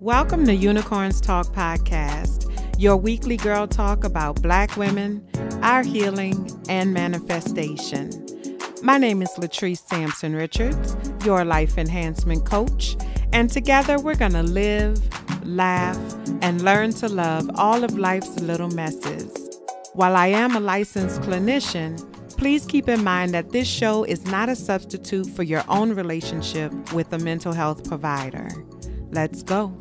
Welcome to Unicorns Talk Podcast, your weekly girl talk about Black women, our healing, and manifestation. My name is Latrice Sampson Richards, your life enhancement coach, and together we're going to live, laugh, and learn to love all of life's little messes. While I am a licensed clinician, please keep in mind that this show is not a substitute for your own relationship with a mental health provider. Let's go.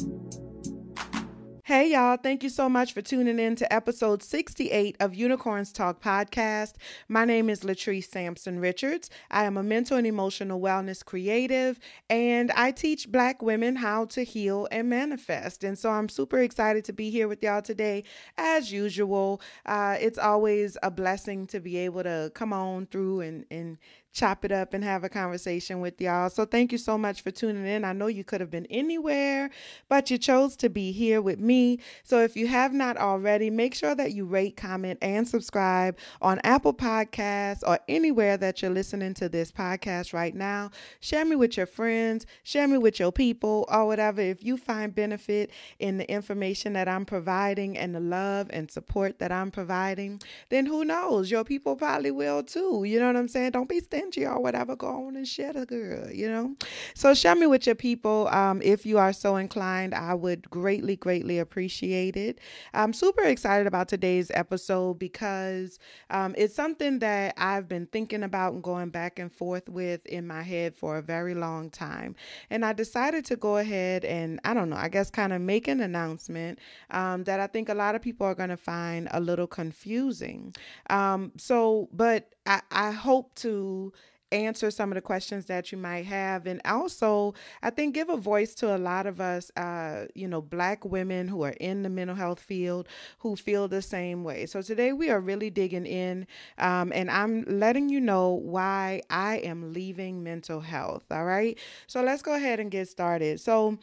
Hey, y'all. Thank you so much for tuning in to episode 68 of Unicorns Talk Podcast. My name is Latrice Sampson Richards. I am a mental and emotional wellness creative, and I teach Black women how to heal and manifest. And so I'm super excited to be here with y'all today. As usual, it's always a blessing to be able to come on through and chop it up and have a conversation with y'all. So thank you so much for tuning in. I know you could have been anywhere, but you chose to be here with me. So if you have not already, make sure that you rate, comment, and subscribe on Apple Podcasts or anywhere that you're listening to this podcast right now. Share me with your friends, share me with your people, or whatever. If you find benefit in the information that I'm providing and the love and support that I'm providing, then who knows? Your people probably will too. You know what I'm saying? Don't be stingy or whatever. Go on and share the girl, you know? So share me with your people. If you are so inclined, I would greatly appreciate it. I'm super excited about today's episode because it's something that I've been thinking about and going back and forth with in my head for a very long time. And I decided to go ahead and, I guess kind of make an announcement that I think a lot of people are going to find a little confusing. But I hope to answer some of the questions that you might have. And also, I think give a voice to a lot of us, Black women who are in the mental health field who feel the same way. So today we are really digging in and I'm letting you know why I am leaving mental health. All right. So let's go ahead and get started. So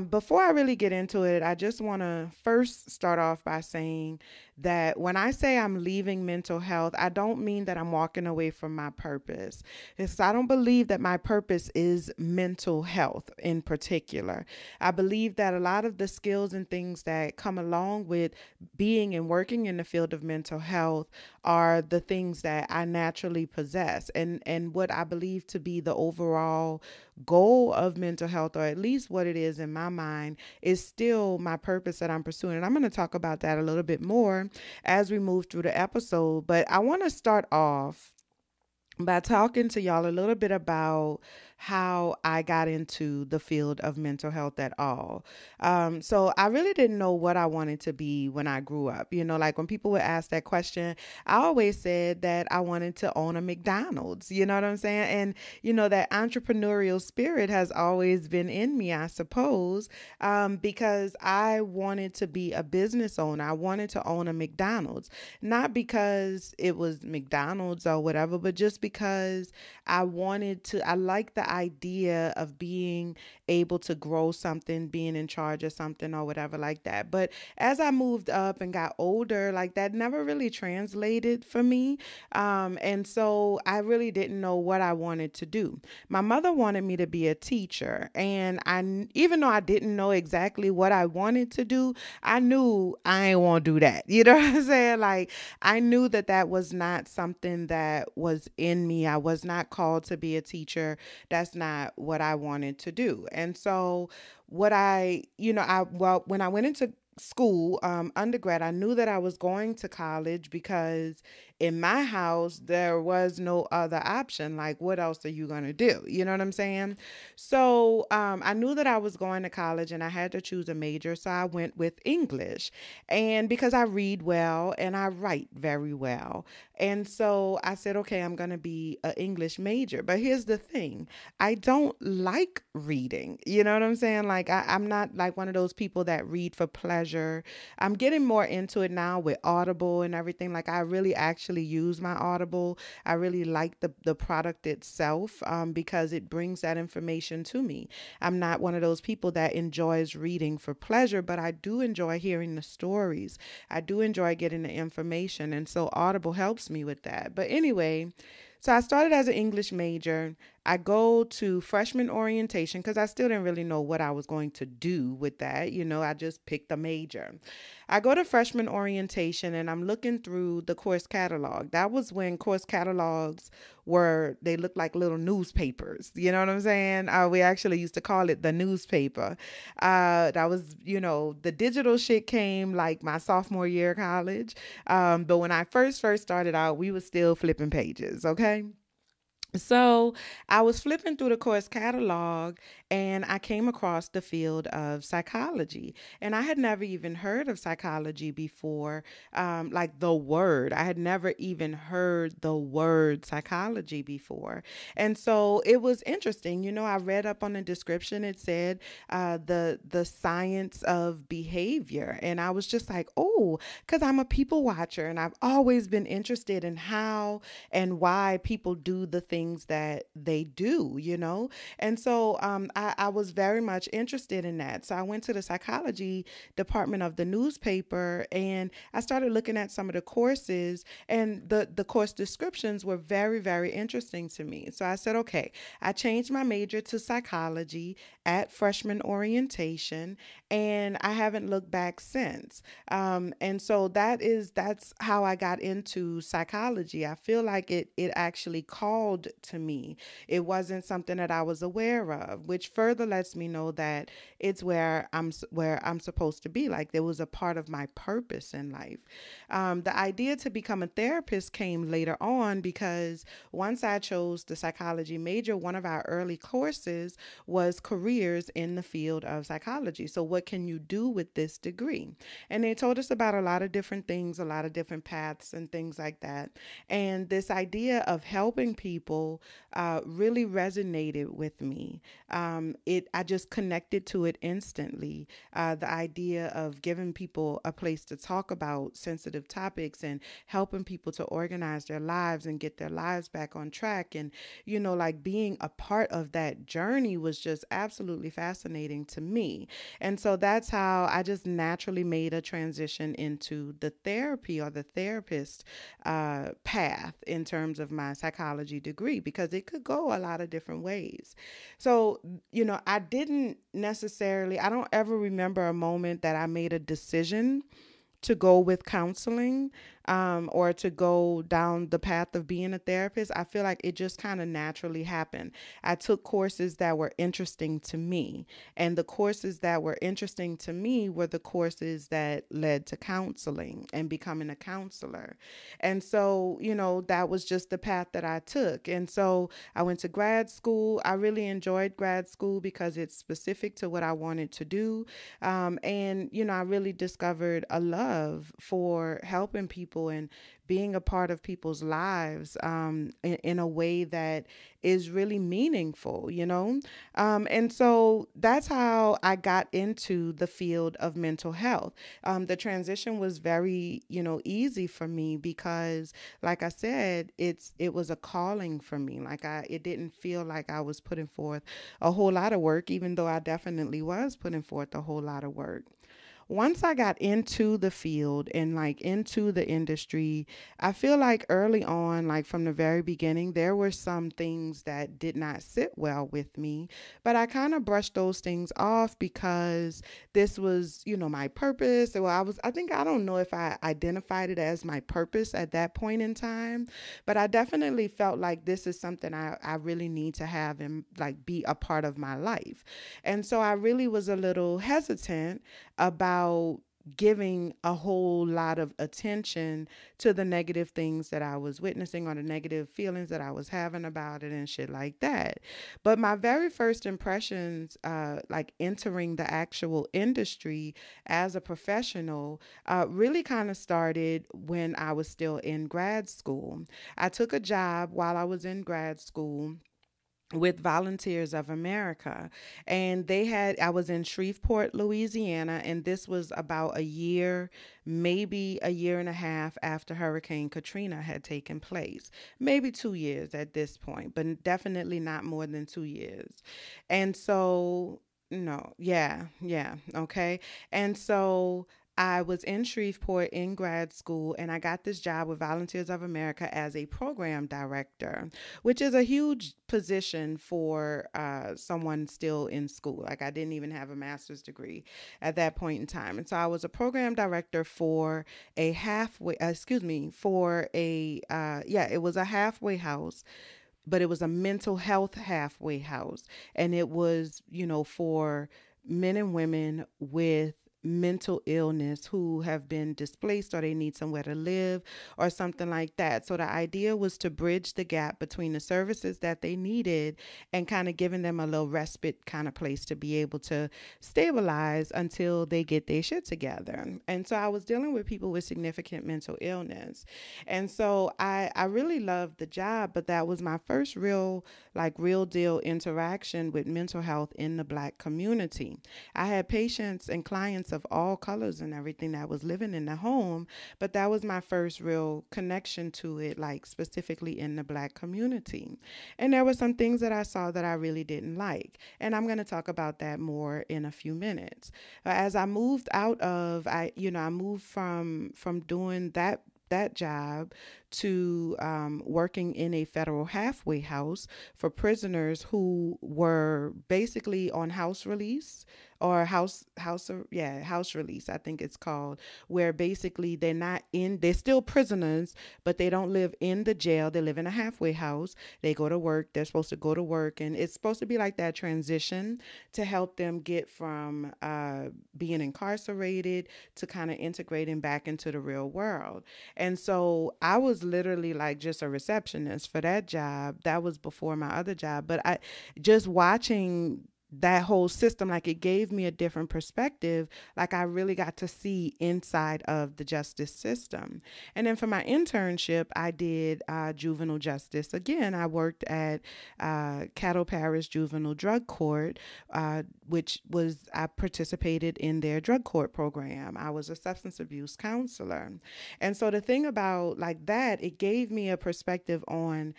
before I really get into it, I just want to first start off by saying that when I say I'm leaving mental health, I don't mean that I'm walking away from my purpose. I don't believe that my purpose is mental health in particular. I believe that a lot of the skills and things that come along with being and working in the field of mental health are the things that I naturally possess and what I believe to be the overall goal of mental health, or at least what it is in my mind, is still my purpose that I'm pursuing. And I'm going to talk about that a little bit more as we move through the episode. But I want to start off by talking to y'all a little bit about how I got into the field of mental health at all. So I really didn't know what I wanted to be when I grew up. Like when people would ask that question, I always said that I wanted to own a McDonald's, you know what I'm saying? And, that entrepreneurial spirit has always been in me, I suppose, because I wanted to be a business owner. I wanted to own a McDonald's, not because it was McDonald's or whatever, but just because I like the idea of being able to grow something, being in charge of something or whatever like that. But as I moved up and got older, like that never really translated for me. And so I really didn't know what I wanted to do. My mother wanted me to be a teacher. And even though I didn't know exactly what I wanted to do, I knew I ain't want to do that. You know what I'm saying? Like I knew that was not something that was in me. I was not called to be a teacher. That's not what I wanted to do. And so when I went into school, undergrad, I knew that I was going to college because in my house, there was no other option. Like, what else are you going to do? You know what I'm saying? So I knew that I was going to college and I had to choose a major. So I went with English. And because I read well and I write very well. And so I said, okay, I'm going to be an English major. But here's the thing. I don't like reading. You know what I'm saying? Like, I'm not like one of those people that read for pleasure. I'm getting more into it now with Audible and everything. Like, I really actually use my Audible. I really like the product itself because it brings that information to me. I'm not one of those people that enjoys reading for pleasure, but I do enjoy hearing the stories. I do enjoy getting the information. And so Audible helps me with that. But anyway, so I started as an English major. I go to freshman orientation because I still didn't really know what I was going to do with that. I just picked a major. I go to freshman orientation and I'm looking through the course catalog. That was when course catalogs they looked like little newspapers. You know what I'm saying? We actually used to call it the newspaper. That was, the digital shit came like my sophomore year of college. But when I first started out, we were still flipping pages. Okay. So I was flipping through the course catalog and I came across the field of psychology. And I had never even heard of psychology before, like the word. I had never even heard the word psychology before. And so it was interesting. I read up on the description. It said the science of behavior. And I was just like, oh, because I'm a people watcher and I've always been interested in how and why people do the things that they do. And so I was very much interested in that. So I went to the psychology department of the newspaper and I started looking at some of the courses, and the course descriptions were very, very interesting to me. So I said, okay, I changed my major to psychology at freshman orientation, and I haven't looked back since. And so that's how I got into psychology. I feel like it actually called to me. It wasn't something that I was aware of, which further lets me know that it's where I'm supposed to be. Like, there was a part of my purpose in life. The idea to become a therapist came later on because once I chose the psychology major, one of our early courses was careers in the field of psychology. So what can you do with this degree? And they told us about a lot of different things, a lot of different paths and things like that. And this idea of helping people really resonated with me. I just connected to it instantly. The idea of giving people a place to talk about sensitive topics and helping people to organize their lives and get their lives back on track. And, like being a part of that journey was just absolutely fascinating to me. And so that's how I just naturally made a transition into the therapy or the therapist path in terms of my psychology degree, because it could go a lot of different ways. So, I don't ever remember a moment that I made a decision to go with counseling or to go down the path of being a therapist. I feel like it just kind of naturally happened. I took courses that were interesting to me, and the courses that were interesting to me were the courses that led to counseling and becoming a counselor. And so, that was just the path that I took. And so I went to grad school. I really enjoyed grad school because it's specific to what I wanted to do. And I really discovered a love for helping people and being a part of people's lives in a way that is really meaningful. And so that's how I got into the field of mental health. The transition was very, easy for me because, like I said, it was a calling for me. It didn't feel like I was putting forth a whole lot of work, even though I definitely was putting forth a whole lot of work. Once I got into the field and into the industry, I feel like early on, from the very beginning, there were some things that did not sit well with me, but I kind of brushed those things off because this was, my purpose. Well, I don't know if I identified it as my purpose at that point in time, but I definitely felt like this is something I really need to have and be a part of my life. And so I really was a little hesitant about giving a whole lot of attention to the negative things that I was witnessing or the negative feelings that I was having about it and shit like that. But my very first impressions, entering the actual industry as a professional, really kind of started when I was still in grad school. I took a job while I was in grad school with Volunteers of America. And I was in Shreveport, Louisiana, and this was about a year, maybe a year and a half after Hurricane Katrina had taken place. Maybe 2 years at this point, but definitely not more than 2 years. And so, no, yeah, okay. And so I was in Shreveport in grad school, and I got this job with Volunteers of America as a program director, which is a huge position for someone still in school. Like, I didn't even have a master's degree at that point in time. And so I was a program director for a it was a halfway house, but it was a mental health halfway house. And it was, for men and women with mental illness who have been displaced or they need somewhere to live or something like that. So the idea was to bridge the gap between the services that they needed and kind of giving them a little respite kind of place to be able to stabilize until they get their shit together. And so I was dealing with people with significant mental illness. And so I really loved the job, but that was my first real deal interaction with mental health in the Black community. I had patients and clients of all colors and everything that was living in the home, but that was my first real connection to it, like specifically in the Black community. And there were some things that I saw that I really didn't like, and I'm going to talk about that more in a few minutes. As I moved I moved from doing that job to working in a federal halfway house for prisoners who were basically on house release or house release, I think it's called, where basically they're still prisoners, but they don't live in the jail. They live in a halfway house. They go to work. They're supposed to go to work, and it's supposed to be like that transition to help them get from being incarcerated to kind of integrating back into the real world. And so I was literally like just a receptionist for that job. That was before my other job, but I just watching that whole system, like, it gave me a different perspective. Like, I really got to see inside of the justice system. And then for my internship, I did juvenile justice. Again, I worked at Caddo Parish Juvenile Drug Court, I participated in their drug court program. I was a substance abuse counselor. And so the thing about like that, it gave me a perspective on,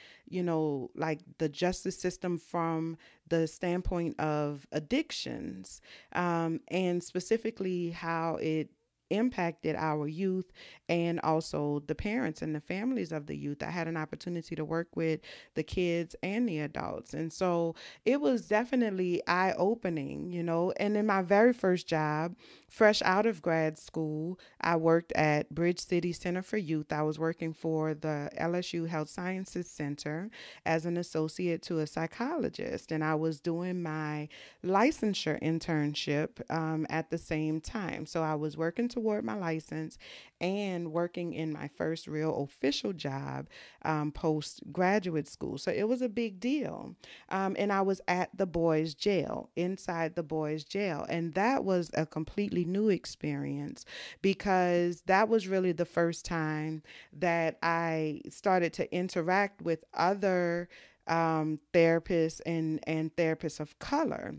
like the justice system from the standpoint of addictions, and specifically how it impacted our youth and also the parents and the families of the youth. I had an opportunity to work with the kids and the adults. And so it was definitely eye-opening, And in my very first job, fresh out of grad school, I worked at Bridge City Center for Youth. I was working for the LSU Health Sciences Center as an associate to a psychologist. And I was doing my licensure internship at the same time. So I was working toward my license and working in my first real official job post-graduate school. So it was a big deal. And I was at the boys' jail, inside the boys' jail. And that was a completely new experience because that was really the first time that I started to interact with other therapists and therapists of color.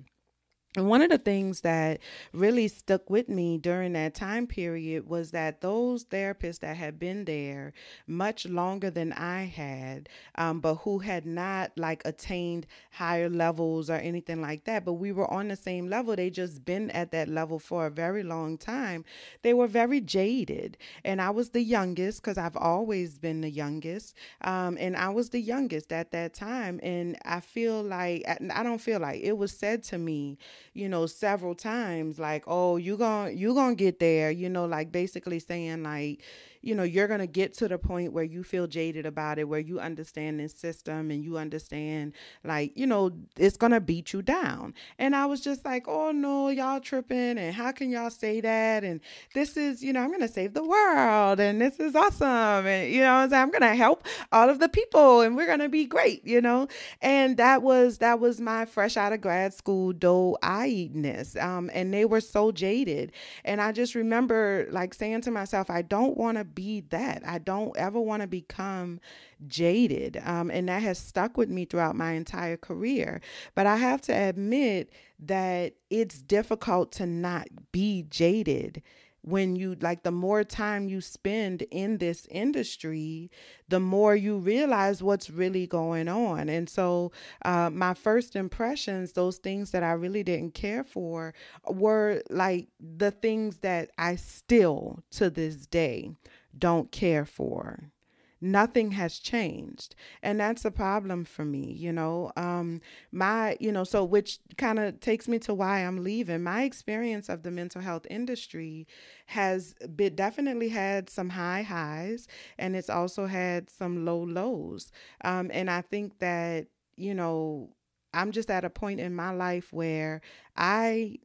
And one of the things that really stuck with me during that time period was that those therapists that had been there much longer than I had, but who had not like attained higher levels or anything like that, but we were on the same level. They just been at that level for a very long time. They were very jaded. And I was the youngest because I've always been the youngest. And I was the youngest at that time. And I don't feel like it was said to me, several times, like, oh, you gonna get there, like basically saying like, you're going to get to the point where you feel jaded about it, where you understand this system and you understand like, it's going to beat you down. And I was just like, oh no, y'all tripping. And how can y'all say that? And this is, I'm going to save the world and this is awesome. And, I'm going to help all of the people and we're going to be great, And that was my fresh out of grad school doe-eyedness. And they were so jaded. And I just remember like saying to myself, I don't want to be that. I don't ever want to become jaded. And that has stuck with me throughout my entire career. But I have to admit that it's difficult to not be jaded when you like the more time you spend in this industry, the more you realize what's really going on. And so my first impressions, those things that I really didn't care for, were like the things that I still to this day don't care for. Nothing has changed, and that's a problem for me. So which kind of takes me to why I'm leaving. My experience of the mental health industry has been definitely had some high highs, and it's also had some low lows. And I think that, I'm just at a point in my life where I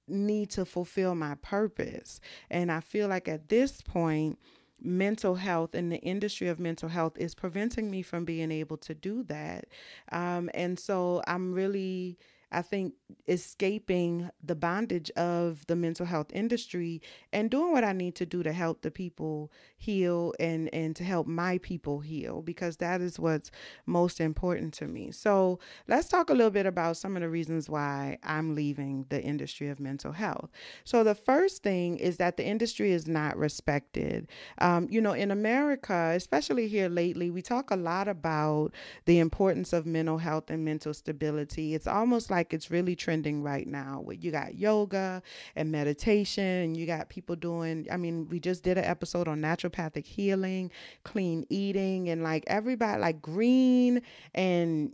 need to fulfill my purpose. And I feel like at this point, mental health and the industry of mental health is preventing me from being able to do that. And so I'm really, I think, escaping the bondage of the mental health industry and doing what I need to do to help the people heal and to help my people heal, because that is what's most important to me. So let's talk a little bit about some of the reasons why I'm leaving the industry of mental health. So the first thing is that the industry is not respected. In America, especially here lately, we talk a lot about the importance of mental health and mental stability. It's almost like it's really trending right now, where you got yoga and meditation, and you got people doing, we just did an episode on naturopathic healing, clean eating, and like everybody, like green, and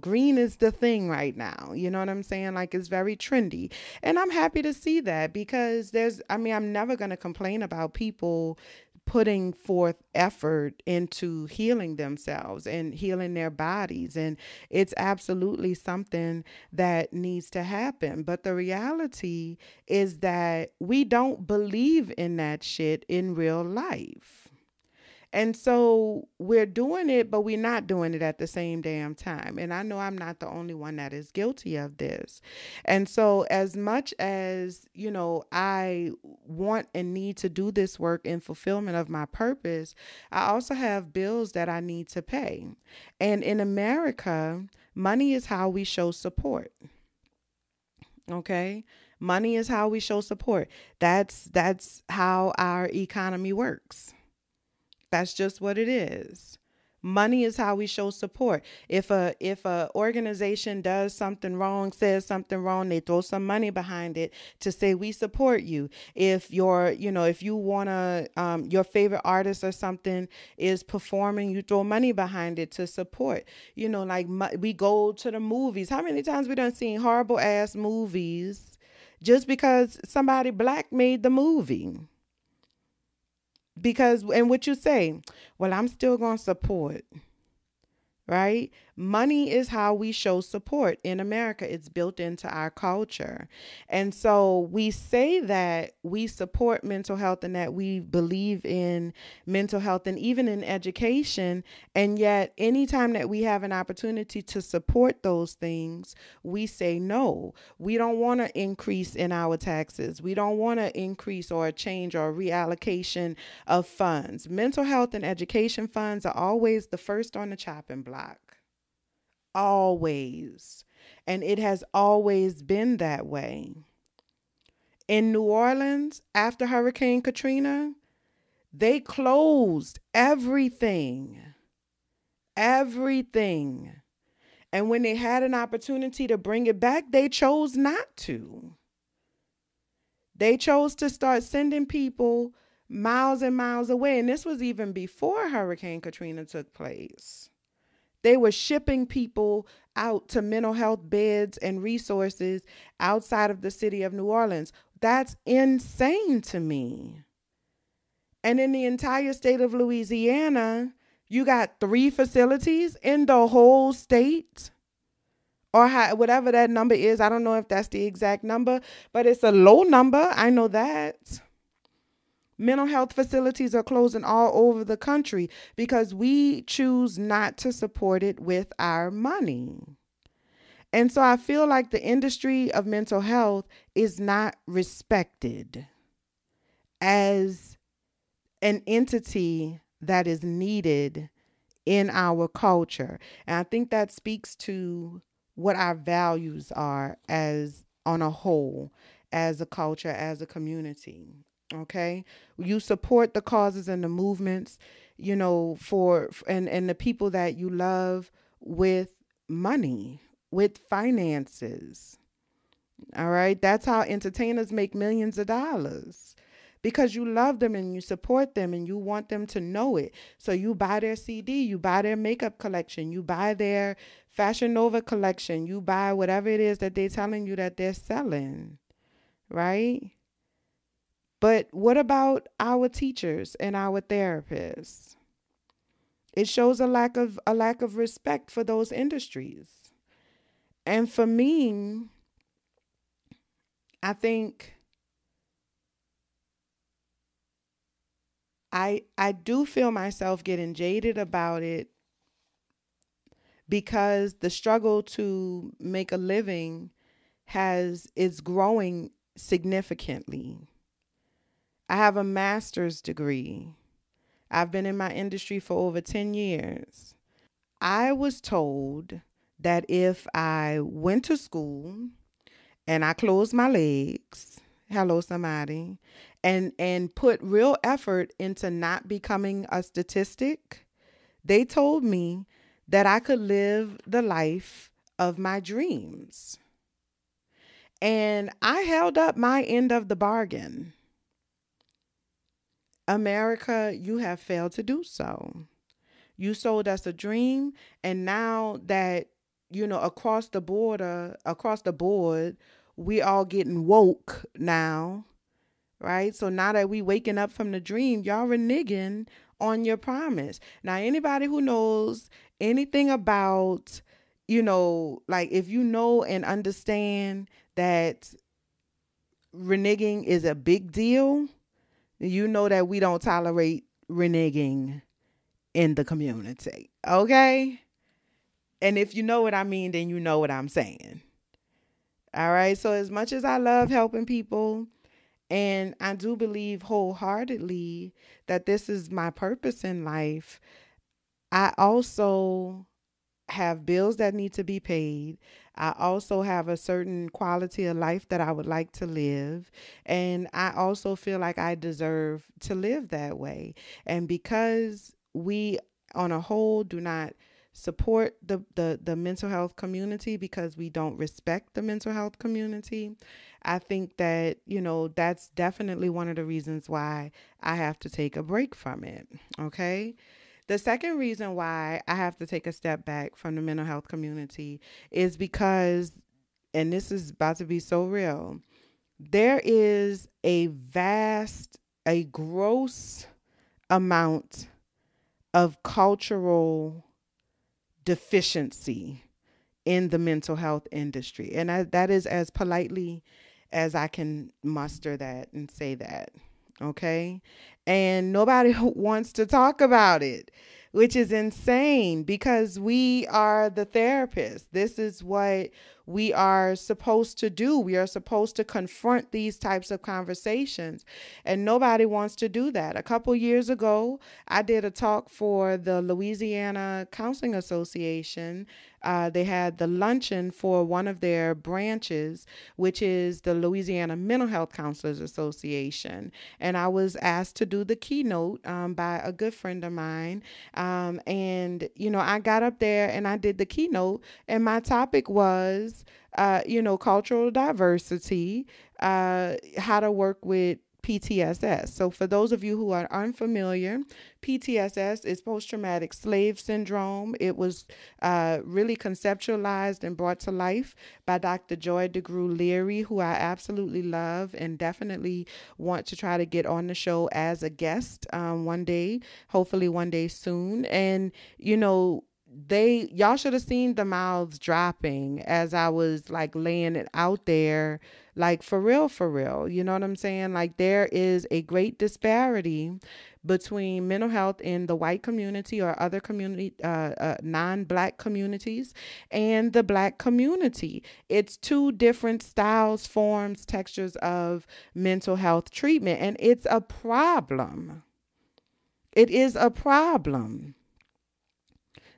green is the thing right now. You know what I'm saying? Like, it's very trendy. And I'm happy to see that, because I'm never going to complain about people putting forth effort into healing themselves and healing their bodies. And it's absolutely something that needs to happen. But the reality is that we don't believe in that shit in real life. And so we're doing it, but we're not doing it at the same damn time. And I know I'm not the only one that is guilty of this. And so as much as, I want and need to do this work in fulfillment of my purpose, I also have bills that I need to pay. And in America, money is how we show support. Okay? Money is how we show support. That's how our economy works. That's just what it is. Money is how we show support. If a organization does something wrong, says something wrong, they throw some money behind it to say we support you. If if you wanna, your favorite artist or something is performing, you throw money behind it to support. We go to the movies. How many times we done seen horrible ass movies just because somebody black made the movie? And what you say, well, I'm still going to support, right? Money is how we show support in America. It's built into our culture. And so we say that we support mental health and that we believe in mental health and even in education. And yet anytime that we have an opportunity to support those things, we say no. We don't want to increase in our taxes. We don't want to increase or change or reallocation of funds. Mental health and education funds are always the first on the chopping block. Always. And it has always been that way. In New Orleans, after Hurricane Katrina, they closed everything. Everything. And when they had an opportunity to bring it back, they chose not to. They chose to start sending people miles and miles away. And this was even before Hurricane Katrina took place. They were shipping people out to mental health beds and resources outside of the city of New Orleans. That's insane to me. And in the entire state of Louisiana, you got 3 facilities in the whole state, or whatever that number is. I don't know if that's the exact number, but it's a low number. I know that. Mental health facilities are closing all over the country because we choose not to support it with our money. And so I feel like the industry of mental health is not respected as an entity that is needed in our culture. And I think that speaks to what our values are as on a whole, as a culture, as a community. Okay. You support the causes and the movements, and the people that you love with money, with finances. All right. That's how entertainers make millions of dollars, because you love them and you support them and you want them to know it. So you buy their CD, you buy their makeup collection, you buy their Fashion Nova collection, you buy whatever it is that they're telling you that they're selling. Right. But what about our teachers and our therapists? It shows a lack of respect for those industries. And for me, I think I do feel myself getting jaded about it, because the struggle to make a living is growing significantly. I have a master's degree. I've been in my industry for over 10 years. I was told that if I went to school and I closed my legs, hello somebody, and put real effort into not becoming a statistic, they told me that I could live the life of my dreams. And I held up my end of the bargain. America, you have failed to do so. You sold us a dream, and now that, across the board, we all getting woke now, right? So now that we waking up from the dream, y'all reneging on your promise. Now, anybody who knows anything about, like, if you know and understand that reneging is a big deal, you know that we don't tolerate reneging in the community. Okay? And if you know what I mean, then you know what I'm saying. All right. So as much as I love helping people, and I do believe wholeheartedly that this is my purpose in life, I also have bills that need to be paid. I also have a certain quality of life that I would like to live. And I also feel like I deserve to live that way. And because we on a whole do not support the mental health community, because we don't respect the mental health community, I think that, that's definitely one of the reasons why I have to take a break from it. Okay. The second reason why I have to take a step back from the mental health community is because, and this is about to be so real, there is a gross amount of cultural deficiency in the mental health industry. And that is as politely as I can muster that and say that. Okay. And nobody wants to talk about it, which is insane, because we are the therapists. This is what we are supposed to do. We are supposed to confront these types of conversations, and nobody wants to do that. A couple years ago, I did a talk for the Louisiana Counseling Association. They had the luncheon for one of their branches, which is the Louisiana Mental Health Counselors Association. And I was asked to do the keynote by a good friend of mine. And I got up there and I did the keynote, and my topic was, cultural diversity, how to work with PTSS. So for those of you who are unfamiliar, PTSS is post-traumatic slave syndrome. It was really conceptualized and brought to life by Dr. Joy DeGruy Leary, who I absolutely love and definitely want to try to get on the show as a guest one day, hopefully one day soon. And, y'all should have seen the mouths dropping as I was like laying it out there, like for real. You know what I'm saying? Like, there is a great disparity between mental health in the white community or other community, non-black communities, and the black community. It's two different styles, forms, textures of mental health treatment, and it's a problem. It is a problem.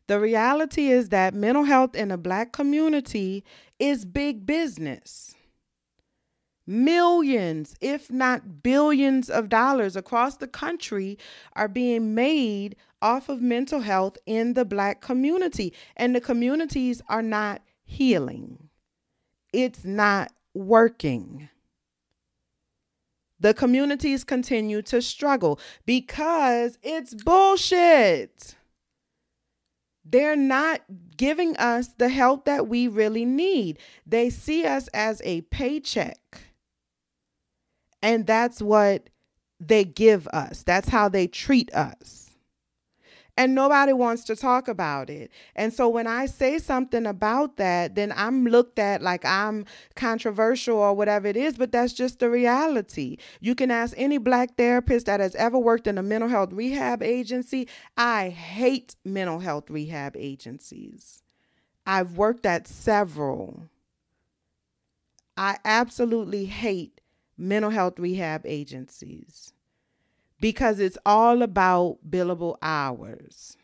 The reality is that mental health in the black community is big business. Millions, if not billions of dollars across the country are being made off of mental health in the Black community. And the communities are not healing. It's not working. The communities continue to struggle because it's bullshit. They're not giving us the help that we really need. They see us as a paycheck. And that's what they give us. That's how they treat us. And nobody wants to talk about it. And so when I say something about that, then I'm looked at like I'm controversial or whatever it is, but that's just the reality. You can ask any Black therapist that has ever worked in a mental health rehab agency. I hate mental health rehab agencies. I've worked at several. I absolutely hate mental health rehab agencies. Because it's all about billable hours.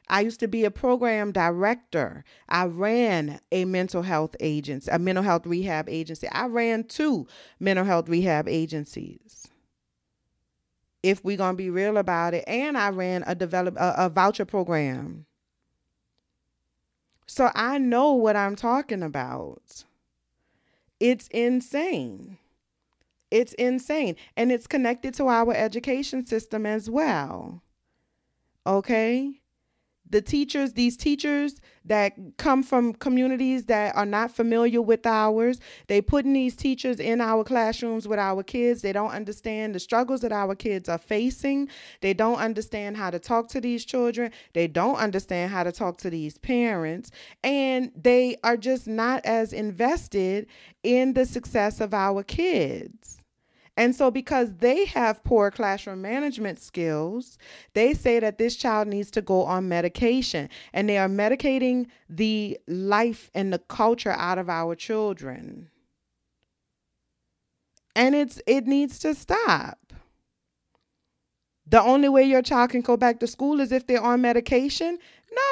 I used to be a program director. I ran a mental health agency, a mental health rehab agency. I ran 2 mental health rehab agencies. If we're going to be real about it. And I ran a voucher program. So I know what I'm talking about. It's insane. It's insane. And it's connected to our education system as well. Okay? These teachers that come from communities that are not familiar with ours, they putting these teachers in our classrooms with our kids. They don't understand the struggles that our kids are facing. They don't understand how to talk to these children. They don't understand how to talk to these parents. And they are just not as invested in the success of our kids. And so because they have poor classroom management skills, they say that this child needs to go on medication, and they are medicating the life and the culture out of our children. And it needs to stop. The only way your child can go back to school is if they're on medication.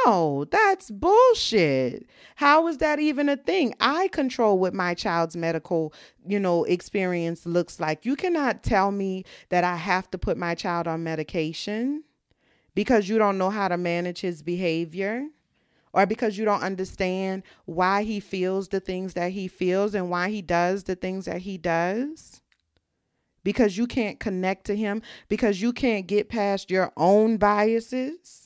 No, that's bullshit. How is that even a thing? I control what my child's medical, experience looks like. You cannot tell me that I have to put my child on medication because you don't know how to manage his behavior, or because you don't understand why he feels the things that he feels and why he does the things that he does. Because you can't connect to him, because you can't get past your own biases.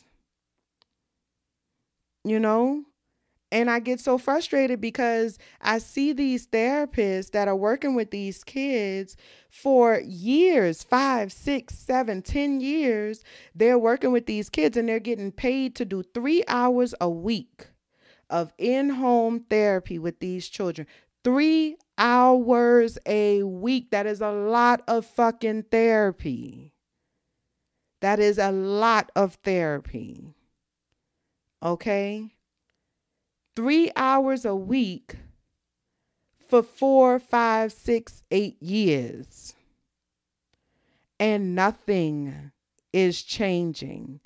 And I get so frustrated because I see these therapists that are working with these kids for years, 5, 6, 7, 10 years. They're working with these kids and they're getting paid to do 3 hours a week of in-home therapy with these children. 3 hours a week. That is a lot of fucking therapy. That is a lot of therapy. Okay? 3 hours a week for 4, 5, 6, 8 years. And nothing is changing.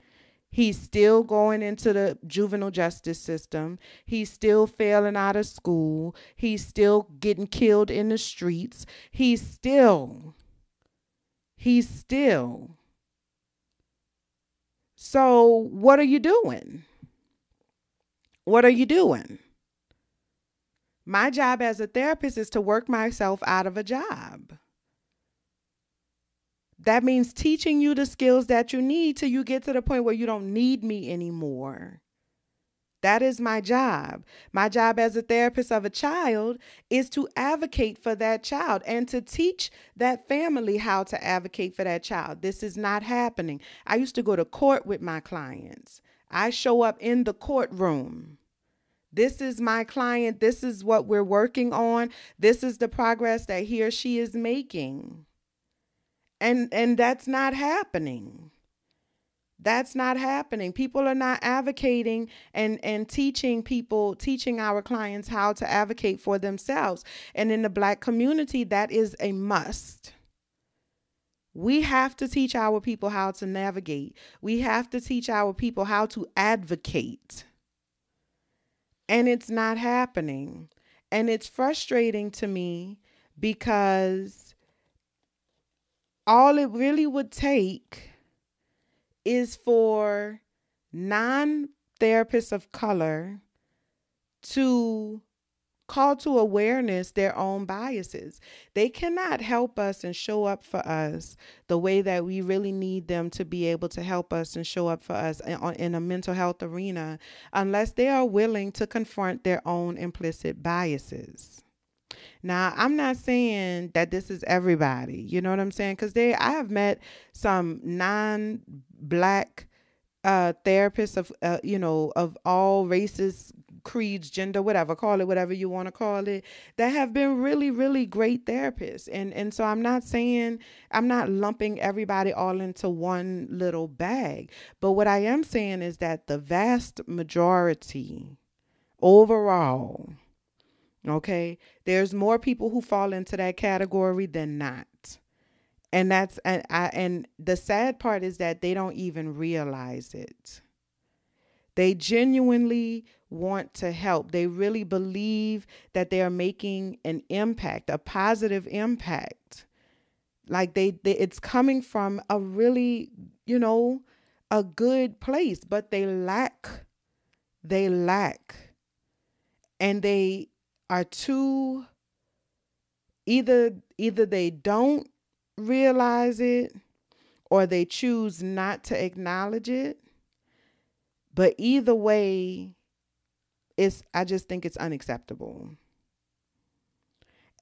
He's still going into the juvenile justice system. He's still failing out of school. He's still getting killed in the streets. He's still. So what are you doing? What are you doing? My job as a therapist is to work myself out of a job. That means teaching you the skills that you need till you get to the point where you don't need me anymore. That is my job. My job as a therapist of a child is to advocate for that child and to teach that family how to advocate for that child. This is not happening. I used to go to court with my clients. I show up in the courtroom. This is my client. This is what we're working on. This is the progress that he or she is making. And that's not happening. That's not happening. People are not advocating and teaching our clients how to advocate for themselves. And in the Black community, that is a must. We have to teach our people how to navigate. We have to teach our people how to advocate. And it's not happening. And it's frustrating to me because all it really would take is for non-therapists of color to call to awareness their own biases. They cannot help us and show up for us the way that we really need them to be able to help us and show up for us in a mental health arena unless they are willing to confront their own implicit biases. Now, I'm not saying that this is everybody, you know what I'm saying? Because I have met some non-black therapists of all races, creeds, gender, whatever, call it whatever you want to call it, that have been really, really great therapists. And so I'm not lumping everybody all into one little bag. But what I am saying is that the vast majority overall, okay, there's more people who fall into that category than not. And the sad part is that they don't even realize it. They genuinely want to help. They really believe that they are making an impact, a positive impact. Like it's coming from a really, a good place, but they lack, and they are too, either they don't realize it or they choose not to acknowledge it. But either way, I just think it's unacceptable.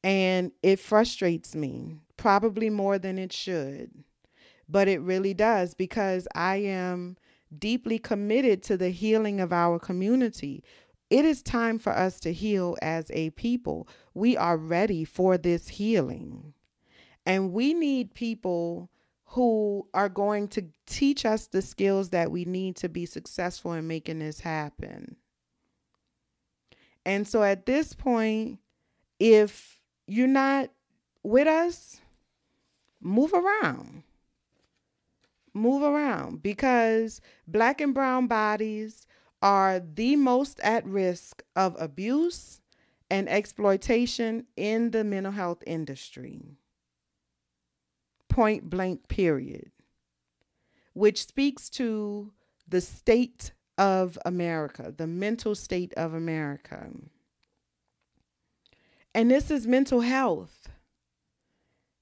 And it frustrates me, probably more than it should. But it really does, because I am deeply committed to the healing of our community. It is time for us to heal as a people. We are ready for this healing. And we need people who are going to teach us the skills that we need to be successful in making this happen. And so at this point, if you're not with us, move around, because Black and brown bodies are the most at risk of abuse and exploitation in the mental health industry. Point blank, period. Which speaks to the state of America, the mental state of America. And this is mental health.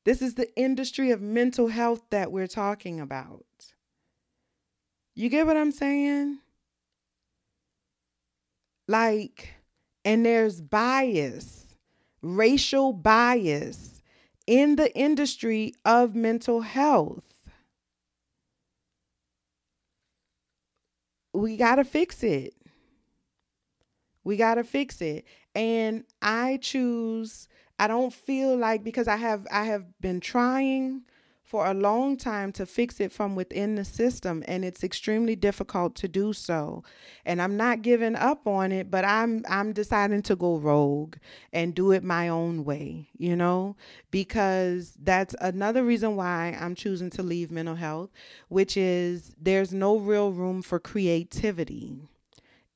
This is the industry of mental health that we're talking about. You get what I'm saying? And there's bias, racial bias in the industry of mental health. We got to fix it. And I don't feel like, because I have been trying for a long time to fix it from within the system, and it's extremely difficult to do so. And I'm not giving up on it, but I'm deciding to go rogue and do it my own way, because that's another reason why I'm choosing to leave mental health, which is there's no real room for creativity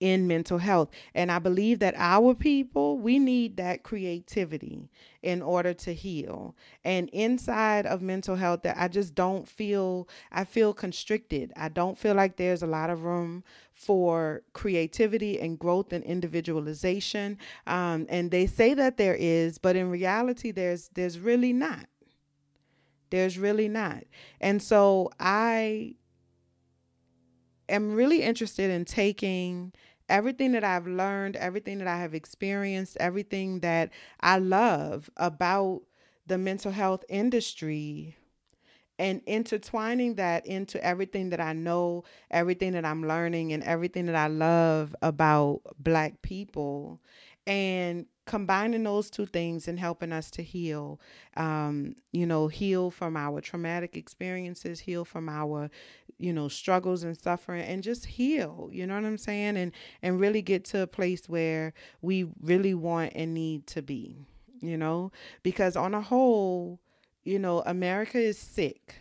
in mental health. And I believe that our people, we need that creativity in order to heal. And inside of mental health, that I feel constricted. I don't feel like there's a lot of room for creativity and growth and individualization. And they say that there is, but in reality, there's really not. There's really not. And so I am really interested in taking everything that I've learned, everything that I have experienced, everything that I love about the mental health industry, and intertwining that into everything that I know, everything that I'm learning, and everything that I love about Black people, and combining those two things and helping us to heal, heal from our traumatic experiences, heal from our, struggles and suffering, and just heal, you know what I'm saying? And really get to a place where we really want and need to be, because on a whole, America is sick.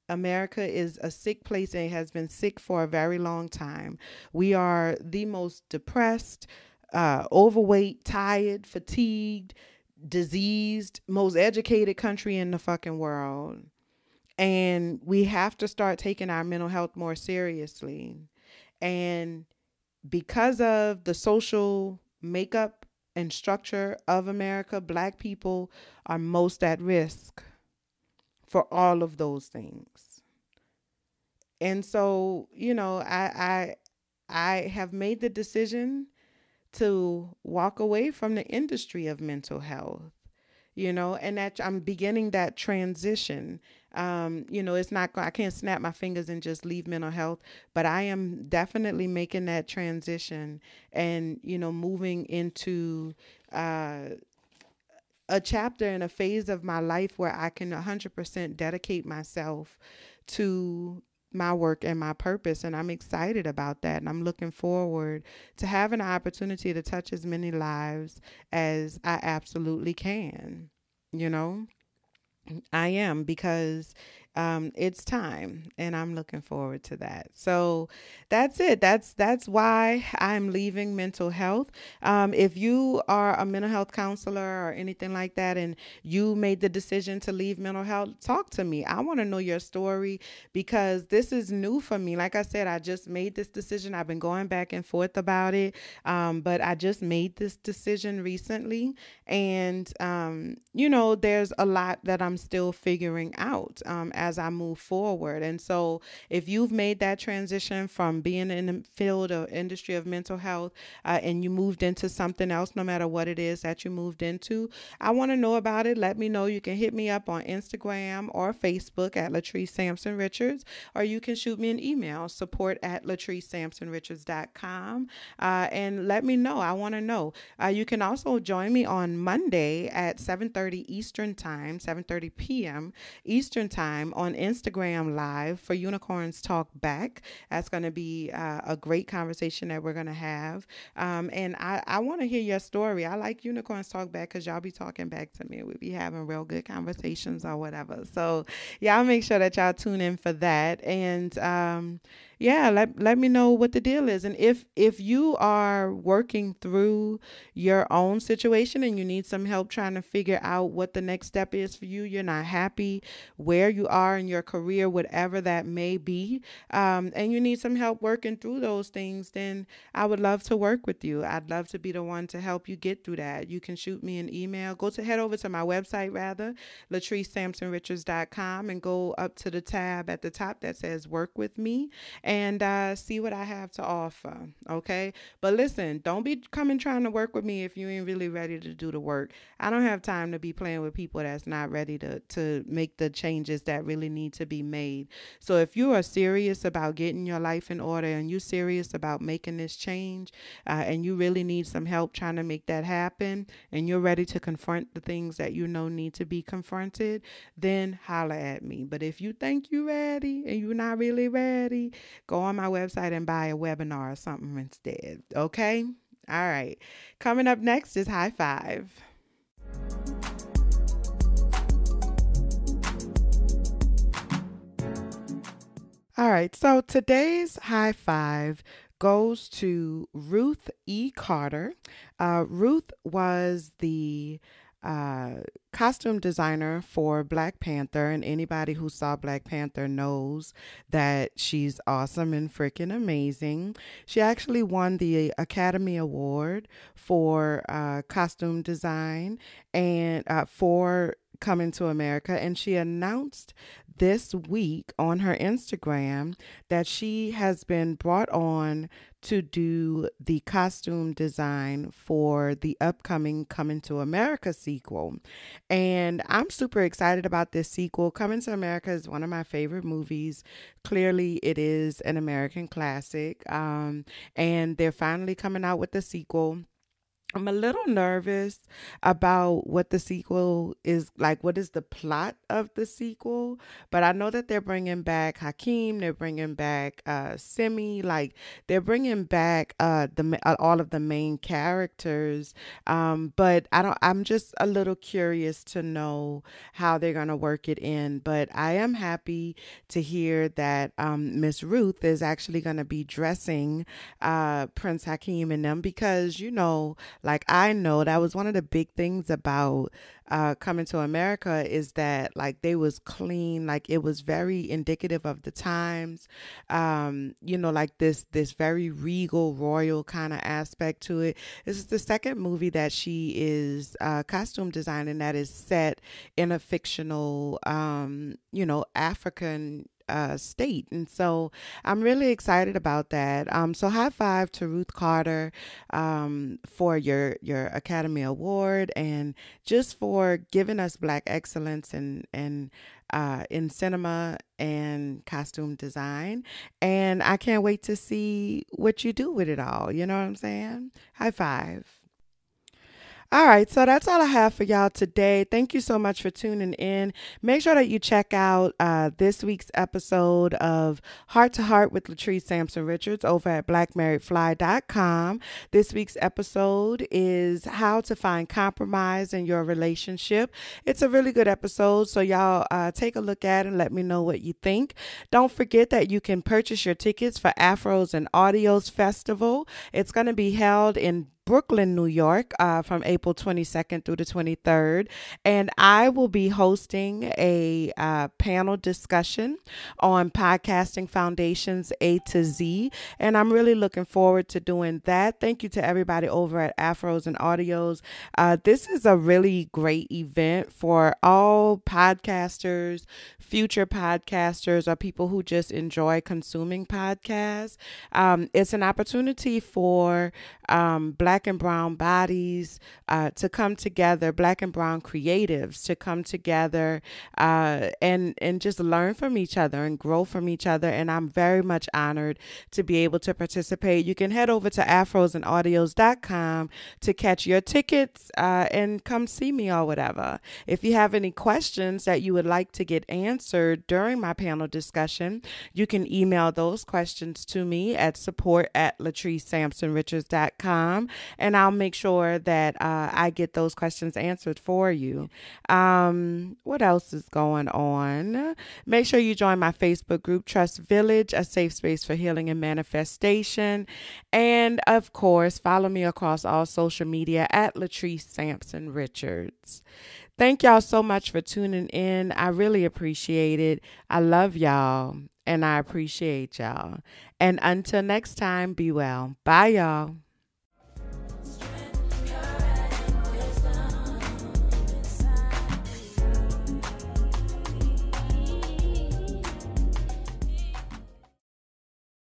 America is a sick place, and it has been sick for a very long time. We are the most depressed, overweight, tired, fatigued, diseased, most educated country in the fucking world. And we have to start taking our mental health more seriously. And because of the social makeup and structure of America, Black people are most at risk for all of those things. And so, I have made the decision to walk away from the industry of mental health, and that I'm beginning that transition. It's not, I can't snap my fingers and just leave mental health, but I am definitely making that transition and, moving into, a chapter and a phase of my life where I can 100% dedicate myself to my work and my purpose. And I'm excited about that. And I'm looking forward to having an opportunity to touch as many lives as I absolutely can. You know, I am, because it's time, and I'm looking forward to that. So that's it. That's why I'm leaving mental health. If you are a mental health counselor or anything like that, and you made the decision to leave mental health, talk to me. I want to know your story, because this is new for me. Like I said, I just made this decision. I've been going back and forth about it, but I just made this decision recently, and there's a lot that I'm still figuring out as I move forward. And so if you've made that transition from being in the field or industry of mental health, and you moved into something else, no matter what it is that you moved into, I want to know about it. Let me know. You can hit me up on Instagram or Facebook at Latrice Sampson Richards, or you can shoot me an email, support@latricesampsonrichards.com, and let me know. I want to know. You can also join me on Monday at 7:30 Eastern Time, 7:30 p.m. Eastern Time on Instagram Live for Unicorns Talk Back. That's going to be a great conversation that we're going to have. And I want to hear your story. I like Unicorns Talk Back because y'all be talking back to me. We be having real good conversations or whatever. So y'all make sure that y'all tune in for that. And let me know what the deal is. And if you are working through your own situation and you need some help trying to figure out what the next step is for you, you're not happy where you are in your career, whatever that may be, and you need some help working through those things, then I would love to work with you. I'd love to be the one to help you get through that. You can shoot me an email. Head over to my website, latricesampsonrichards.com, and go up to the tab at the top that says work with me, and see what I have to offer. Okay. But listen, don't be coming trying to work with me if you ain't really ready to do the work. I don't have time to be playing with people that's not ready to make the changes that really need to be made. So if you are serious about getting your life in order, and you're serious about making this change, and you really need some help trying to make that happen, and you're ready to confront the things that need to be confronted, then holler at me. But if you think you're ready and you're not really ready, go on my website and buy a webinar or something instead. Okay? All right. Coming up next is High Five. All right. So today's High Five goes to Ruth E. Carter. Ruth was the costume designer for Black Panther, and anybody who saw Black Panther knows that she's awesome and freaking amazing. She actually won the Academy Award for costume design and for Coming to America, and she announced this week on her Instagram that she has been brought on to do the costume design for the upcoming Coming to America sequel. And I'm super excited about this sequel. Coming to America is one of my favorite movies. Clearly, it is an American classic. And they're finally coming out with the sequel. I'm a little nervous about what the sequel is like. What is the plot of the sequel? But I know that they're bringing back Hakeem. They're bringing back Simi. Like, they're bringing back all of the main characters. But I'm just a little curious to know how they're gonna work it in. But I am happy to hear that Miss Ruth is actually gonna be dressing Prince Hakeem in them, because Like, I know that was one of the big things about coming to America, is that like they was clean, like it was very indicative of the times. Like this very regal, royal kind of aspect to it. This is the second movie that she is costume designing that is set in a fictional, African state. And so I'm really excited about that. So high five to Ruth Carter for your Academy Award, and just for giving us Black excellence in cinema and costume design. And I can't wait to see what you do with it all. You know what I'm saying? High five. All right, so that's all I have for y'all today. Thank you so much for tuning in. Make sure that you check out this week's episode of Heart to Heart with Latrice Sampson Richards over at blackmarriedfly.com. This week's episode is how to find compromise in your relationship. It's a really good episode, so y'all take a look at it and let me know what you think. Don't forget that you can purchase your tickets for Afros and Audios Festival. It's going to be held in Brooklyn, New York, from April 22nd through the 23rd. And I will be hosting a panel discussion on podcasting foundations A to Z. And I'm really looking forward to doing that. Thank you to everybody over at Afros and Audios. This is a really great event for all podcasters, future podcasters, or people who just enjoy consuming podcasts. It's an opportunity for Black and brown bodies to come together, Black and brown creatives to come together and just learn from each other and grow from each other. And I'm very much honored to be able to participate. You can head over to afrosandaudios.com to catch your tickets and come see me or whatever. If you have any questions that you would like to get answered during my panel discussion, you can email those questions to me at support@latricesampsonrichards.com. And I'll make sure that I get those questions answered for you. What else is going on? Make sure you join my Facebook group, Trust Village, a safe space for healing and manifestation. And of course, follow me across all social media at Latrice Sampson Richards. Thank y'all so much for tuning in. I really appreciate it. I love y'all and I appreciate y'all. And until next time, be well. Bye, y'all.